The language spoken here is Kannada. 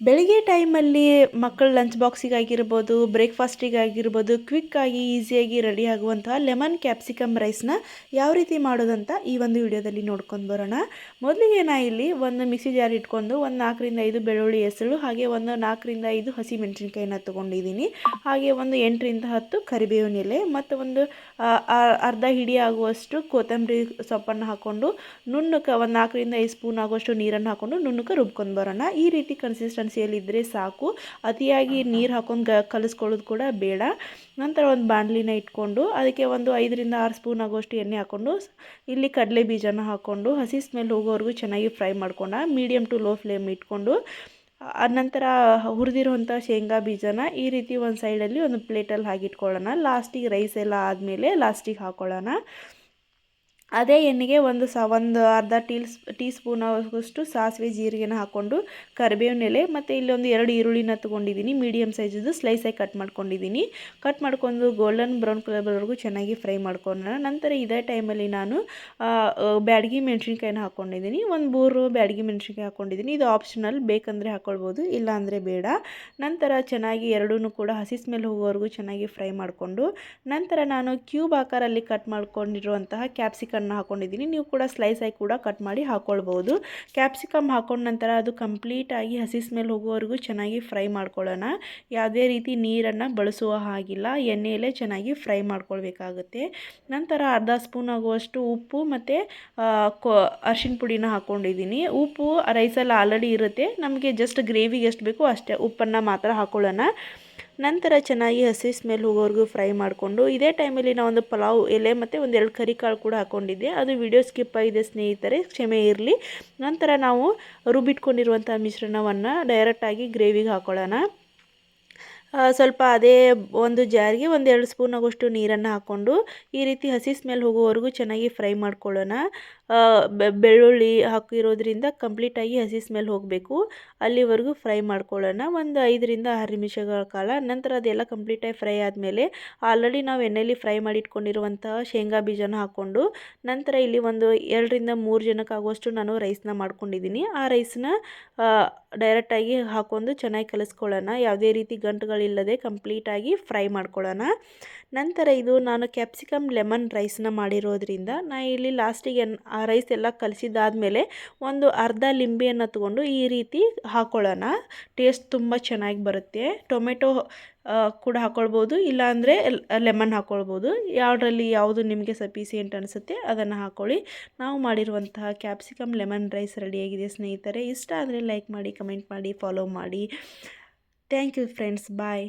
ಬೆಳಿಗ್ಗೆ ಟೈಮಲ್ಲಿ ಮಕ್ಕಳ ಲಂಚ್ ಬಾಕ್ಸಿಗಾಗಿರ್ಬೋದು, ಬ್ರೇಕ್ಫಾಸ್ಟಿಗಾಗಿರ್ಬೋದು, ಕ್ವಿಕ್ಕಾಗಿ ಈಸಿಯಾಗಿ ರೆಡಿ ಆಗುವಂತಹ ಲೆಮನ್ ಕ್ಯಾಪ್ಸಿಕಮ್ ರೈಸ್ನ ಯಾವ ರೀತಿ ಮಾಡೋದಂತ ಈ ಒಂದು ವಿಡಿಯೋದಲ್ಲಿ ನೋಡ್ಕೊಂಡು ಬರೋಣ. ಮೊದಲಿಗೆ ಇಲ್ಲಿ ಒಂದು ಮಿಕ್ಸಿ ಜಾರ್ ಇಟ್ಕೊಂಡು ಒಂದು 4ರಿಂದ 5 ಬೆಳ್ಳುಳ್ಳಿ ಹೆಸರು, ಹಾಗೆ ಒಂದು 4ರಿಂದ 5 ಹಸಿ ಮೆಣಸಿನ್ಕಾಯಿನ ತೊಗೊಂಡಿದ್ದೀನಿ. ಹಾಗೆ ಒಂದು 8ರಿಂದ 10 ಕರಿಬೇವಿನ ಎಲೆ ಮತ್ತು ಒಂದು ಅರ್ಧ ಹಿಡಿ ಆಗುವಷ್ಟು ಕೊತ್ತಂಬರಿ ಸೊಪ್ಪನ್ನು ಹಾಕ್ಕೊಂಡು ನುಣ್ಣಕ್ಕೆ ಒಂದು 4ರಿಂದ 5 ಸ್ಪೂನ್ ಆಗುವಷ್ಟು ನೀರನ್ನು ಹಾಕ್ಕೊಂಡು ನುಣ್ಣಕ್ಕೆ ರುಬ್ಕೊಂಡು ಬರೋಣ. ಈ ರೀತಿ ಕನ್ಸಿಸ್ಟೆನ್ಸಿಯಲ್ಲಿದ್ದರೆ ಸಾಕು, ಅತಿಯಾಗಿ ನೀರು ಹಾಕೊಂಡು ಕಲಿಸ್ಕೊಳ್ಳೋದು ಕೂಡ ಬೇಡ. ನಂತರ ಒಂದು ಬಾಣಲಿನ ಇಟ್ಕೊಂಡು ಅದಕ್ಕೆ ಒಂದು 5ರಿಂದ 6 ಸ್ಪೂನ್ ಆಗುವಷ್ಟು ಎಣ್ಣೆ ಹಾಕ್ಕೊಂಡು ಇಲ್ಲಿ ಕಡಲೆ ಬೀಜನ ಹಾಕ್ಕೊಂಡು ಹಸಿ ಸ್ಮೆಲ್ ಹೋಗೋವರೆಗೂ ಚೆನ್ನಾಗಿ ಫ್ರೈ ಮಾಡ್ಕೊಂಡು ಮೀಡಿಯಮ್ ಟು ಲೋ ಫ್ಲೇಮ್ ಇಟ್ಕೊಂಡು ನಂತರ ಹುರಿದಿರುವಂಥ ಶೇಂಗಾ ಬೀಜನ ಈ ರೀತಿ ಒಂದು ಸೈಡಲ್ಲಿ ಒಂದು ಪ್ಲೇಟಲ್ಲಿ ಹಾಕಿಟ್ಕೊಳ್ಳೋಣ. ಲಾಸ್ಟಿಗೆ ರೈಸ್ ಎಲ್ಲ ಆದಮೇಲೆ ಲಾಸ್ಟಿಗೆ ಹಾಕ್ಕೊಳ್ಳೋಣ. ಅದೇ ಎಣ್ಣೆಗೆ ಒಂದು ಅರ್ಧ ಟೀ ಸ್ಪೂನ್ ಆಗುವಷ್ಟು ಸಾಸಿವೆ ಜೀರಿಗೆನ ಹಾಕ್ಕೊಂಡು ಕರಿಬೇವಿನ ಎಲೆ ಮತ್ತು ಇಲ್ಲೊಂದು 2 ಈರುಳ್ಳಿನ ತೊಗೊಂಡಿದ್ದೀನಿ, ಮೀಡಿಯಮ್ ಸೈಜದ್ದು ಸ್ಲೈಸಾಗಿ ಕಟ್ ಮಾಡ್ಕೊಂಡಿದ್ದೀನಿ. ಕಟ್ ಮಾಡ್ಕೊಂಡು ಗೋಲ್ಡನ್ ಬ್ರೌನ್ ಕಲರ್ವರೆಗೂ ಚೆನ್ನಾಗಿ ಫ್ರೈ ಮಾಡ್ಕೊಳ್ಳೋಣ. ನಂತರ ಇದೇ ಟೈಮಲ್ಲಿ ನಾನು ಬ್ಯಾಡಗಿ ಮೆಣಸಿನ್ಕಾಯಿನ ಹಾಕ್ಕೊಂಡಿದ್ದೀನಿ, ಒಂದು 3 ಬ್ಯಾಡಗಿ ಮೆಣಸಿನ್ಕಾಯಿ ಹಾಕ್ಕೊಂಡಿದ್ದೀನಿ. ಇದು ಆಪ್ಷನಲ್, ಬೇಕಂದರೆ ಹಾಕ್ಕೊಳ್ಬೋದು, ಇಲ್ಲ ಅಂದರೆ ಬೇಡ. ನಂತರ ಚೆನ್ನಾಗಿ ಎರಡೂ ಕೂಡ ಹಸಿ ಸ್ಮೆಲ್ ಹೋಗೋವರೆಗೂ ಚೆನ್ನಾಗಿ ಫ್ರೈ ಮಾಡಿಕೊಂಡು ನಂತರ ನಾನು ಕ್ಯೂಬ್ ಆಕಾರಲ್ಲಿ ಕಟ್ ಮಾಡ್ಕೊಂಡಿರುವಂತಹ ಕ್ಯಾಪ್ಸಿಕಮ್ ಹಾಕೊಂಡಿದ್ದೀನಿ. ನೀವು ಕೂಡ ಸ್ಲೈಸ್ ಆಗಿ ಕೂಡ ಕಟ್ ಮಾಡಿ ಹಾಕ್ಕೊಳ್ಬೋದು. ಕ್ಯಾಪ್ಸಿಕಮ್ ಹಾಕೊಂಡ ನಂತರ ಅದು ಕಂಪ್ಲೀಟಾಗಿ ಹಸಿ ಸ್ಮೆಲ್ ಹೋಗೋವರೆಗೂ ಚೆನ್ನಾಗಿ ಫ್ರೈ ಮಾಡ್ಕೊಳ್ಳೋಣ. ಯಾವುದೇ ರೀತಿ ನೀರನ್ನು ಬಳಸುವ ಹಾಗಿಲ್ಲ, ಎಣ್ಣೆಯಲ್ಲೇ ಚೆನ್ನಾಗಿ ಫ್ರೈ ಮಾಡ್ಕೊಳ್ಬೇಕಾಗುತ್ತೆ. ನಂತರ ಅರ್ಧ ಸ್ಪೂನ್ ಆಗುವಷ್ಟು ಉಪ್ಪು ಮತ್ತು ಅರಿಶಿನ ಪುಡಿನ ಹಾಕ್ಕೊಂಡಿದ್ದೀನಿ. ಉಪ್ಪು ರೈಸಲ್ಲಿ ಆಲ್ರೆಡಿ ಇರುತ್ತೆ, ನಮಗೆ ಜಸ್ಟ್ ಗ್ರೇವಿಗೆ ಎಷ್ಟು ಬೇಕೋ ಅಷ್ಟೇ ಉಪ್ಪನ್ನು ಮಾತ್ರ ಹಾಕ್ಕೊಳ್ಳೋಣ. ನಂತರ ಚೆನ್ನಾಗಿ ಹಸಿ ಸ್ಮೆಲ್ ಹೋಗೋವರೆಗೂ ಫ್ರೈ ಮಾಡಿಕೊಂಡು ಇದೇ ಟೈಮಲ್ಲಿ ನಾವು ಒಂದು ಪಲಾವ್ ಎಲೆ ಮತ್ತು ಒಂದು 2 ಕರಿಕಾಳು ಕೂಡ ಹಾಕ್ಕೊಂಡಿದ್ದೆ. ಅದು ವಿಡಿಯೋ ಸ್ಕಿಪ್ ಆಗಿದೆ ಸ್ನೇಹಿತರೆ, ಕ್ಷಮೆ ಇರಲಿ. ನಂತರ ನಾವು ರುಬ್ಬಿಟ್ಕೊಂಡಿರುವಂಥ ಮಿಶ್ರಣವನ್ನು ಡೈರೆಕ್ಟಾಗಿ ಗ್ರೇವಿಗೆ ಹಾಕ್ಕೊಳ್ಳೋಣ. ಸ್ವಲ್ಪ ಅದೇ ಒಂದು ಜಾರಿಗೆ ಒಂದು 2 ಸ್ಪೂನ್ ಆಗುವಷ್ಟು ನೀರನ್ನು ಹಾಕ್ಕೊಂಡು ಈ ರೀತಿ ಹಸಿ ಸ್ಮೆಲ್ ಹೋಗೋವರೆಗೂ ಚೆನ್ನಾಗಿ ಫ್ರೈ ಮಾಡ್ಕೊಳ್ಳೋಣ. ಬೆಳ್ಳುಳ್ಳಿ ಹಾಕಿರೋದ್ರಿಂದ ಕಂಪ್ಲೀಟಾಗಿ ಹಸಿ ಸ್ಮೆಲ್ ಹೋಗಬೇಕು, ಅಲ್ಲಿವರೆಗೂ ಫ್ರೈ ಮಾಡ್ಕೊಳ್ಳೋಣ ಒಂದು 5ರಿಂದ 6 ನಿಮಿಷಗಳ ಕಾಲ. ನಂತರ ಅದೆಲ್ಲ ಕಂಪ್ಲೀಟಾಗಿ ಫ್ರೈ ಆದಮೇಲೆ ಆಲ್ರೆಡಿ ನಾವು ಎಣ್ಣೆಯಲ್ಲಿ ಫ್ರೈ ಮಾಡಿ ಇಟ್ಕೊಂಡಿರುವಂತಹ ಶೇಂಗಾ ಬೀಜನ ಹಾಕ್ಕೊಂಡು ನಂತರ ಇಲ್ಲಿ ಒಂದು 2ರಿಂದ 3 ಜನಕ್ಕಾಗುವಷ್ಟು ನಾನು ರೈಸ್ನ ಮಾಡ್ಕೊಂಡಿದ್ದೀನಿ. ಆ ರೈಸ್ನ ಡೈರೆಕ್ಟಾಗಿ ಹಾಕ್ಕೊಂಡು ಚೆನ್ನಾಗಿ ಕಲಿಸ್ಕೊಳ್ಳೋಣ. ಯಾವುದೇ ರೀತಿ ಗಂಟುಗಳಿಲ್ಲದೆ ಕಂಪ್ಲೀಟಾಗಿ ಫ್ರೈ ಮಾಡ್ಕೊಳ್ಳೋಣ. ನಂತರ ಇದು ನಾನು ಕ್ಯಾಪ್ಸಿಕಮ್ ಲೆಮನ್ ರೈಸ್ನ ಮಾಡಿರೋದ್ರಿಂದ ನಾನು ಇಲ್ಲಿ ಲಾಸ್ಟಿಗೆ ಆ ರೈಸ್ ಎಲ್ಲ ಕಲಿಸಿದಾದ್ಮೇಲೆ ಒಂದು ಅರ್ಧ ಲಿಂಬೆಯನ್ನು ತಗೊಂಡು ಈ ರೀತಿ ಹಾಕ್ಕೊಳ್ಳೋಣ. ಟೇಸ್ಟ್ ತುಂಬ ಚೆನ್ನಾಗಿ ಬರುತ್ತೆ. ಟೊಮೆಟೊ ಕೂಡ ಹಾಕ್ಕೊಳ್ಬೋದು, ಇಲ್ಲಾಂದರೆ ಲೆಮನ್ ಹಾಕ್ಕೊಳ್ಬೋದು, ಯಾವುದರಲ್ಲಿ ಯಾವುದು ನಿಮಗೆ ಸಫಿಸಿಯೆಂಟ್ ಅನಿಸುತ್ತೆ ಅದನ್ನು ಹಾಕ್ಕೊಳ್ಳಿ. ನಾವು ಮಾಡಿರುವಂತಹ ಕ್ಯಾಪ್ಸಿಕಮ್ ಲೆಮನ್ ರೈಸ್ ರೆಡಿಯಾಗಿದೆ ಸ್ನೇಹಿತರೆ. ಇಷ್ಟ ಆದರೆ ಲೈಕ್ ಮಾಡಿ, ಕಮೆಂಟ್ ಮಾಡಿ, ಫಾಲೋ ಮಾಡಿ. Thank you friends, bye.